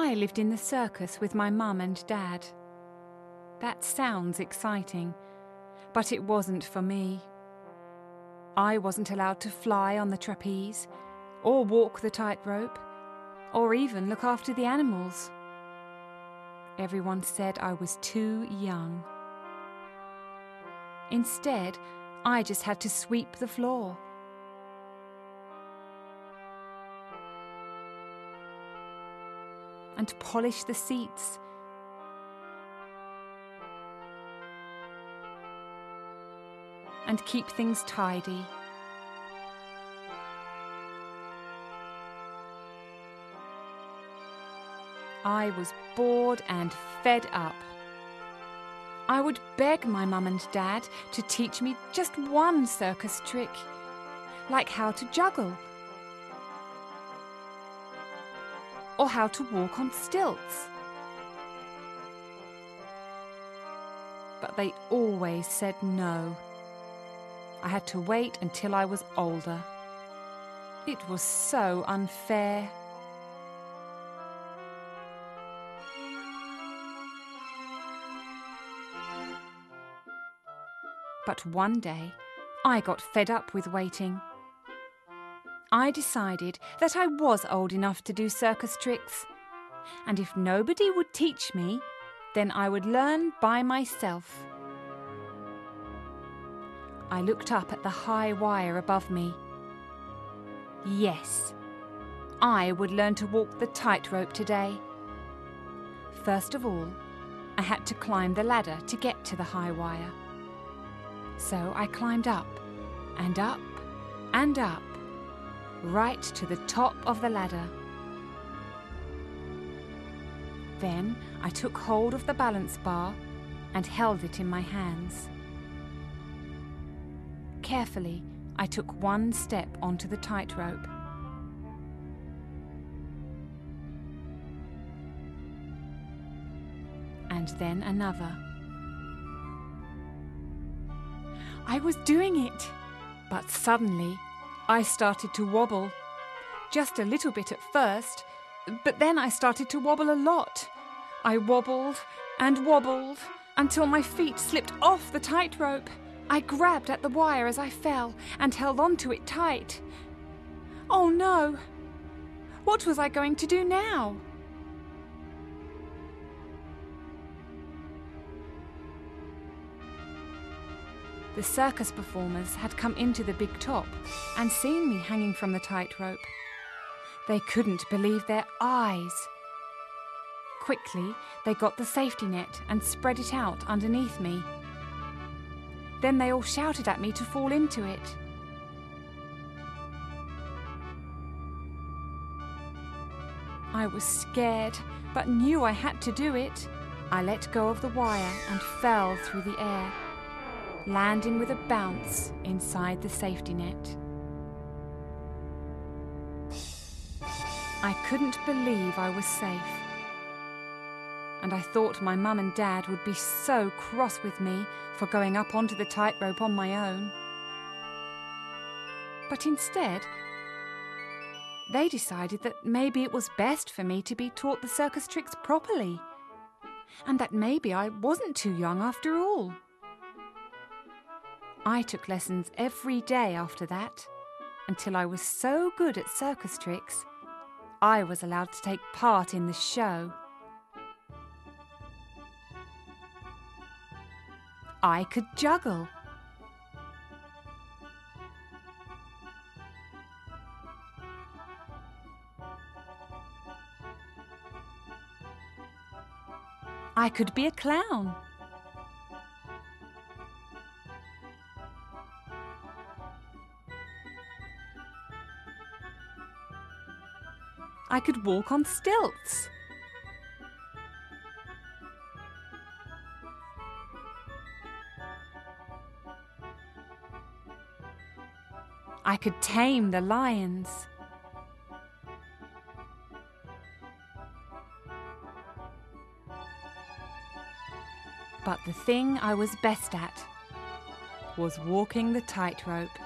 I lived in the circus with my mum and dad. That sounds exciting, but it wasn't for me. I wasn't allowed to fly on the trapeze, or walk the tightrope, or even look after the animals. Everyone said I was too young. Instead, I just had to sweep the floor. And polish the seats. And keep things tidy. I was bored and fed up. I would beg my mum and dad to teach me just one circus trick, like how to juggle, or how to walk on stilts. But they always said no. I had to wait until I was older. It was so unfair. But one day, I got fed up with waiting. I decided that I was old enough to do circus tricks, and if nobody would teach me, then I would learn by myself. I looked up at the high wire above me. Yes, I would learn to walk the tightrope today. First of all, I had to climb the ladder to get to the high wire. So I climbed up and up and up, right to the top of the ladder. Then I took hold of the balance bar and held it in my hands. Carefully, I took one step onto the tightrope. And then another. I was doing it, but suddenly I started to wobble. Just a little bit at first, but then I started to wobble a lot. I wobbled and wobbled until my feet slipped off the tightrope. I grabbed at the wire as I fell and held onto it tight. Oh no! What was I going to do now? The circus performers had come into the big top and seen me hanging from the tightrope. They couldn't believe their eyes. Quickly, they got the safety net and spread it out underneath me. Then they all shouted at me to fall into it. I was scared, but knew I had to do it. I let go of the wire and fell through the air, landing with a bounce inside the safety net. I couldn't believe I was safe. And I thought my mum and dad would be so cross with me for going up onto the tightrope on my own. But instead, they decided that maybe it was best for me to be taught the circus tricks properly, and that maybe I wasn't too young after all. I took lessons every day after that, until I was so good at circus tricks, I was allowed to take part in the show. I could juggle. I could be a clown. I could walk on stilts. I could tame the lions. But the thing I was best at was walking the tightrope.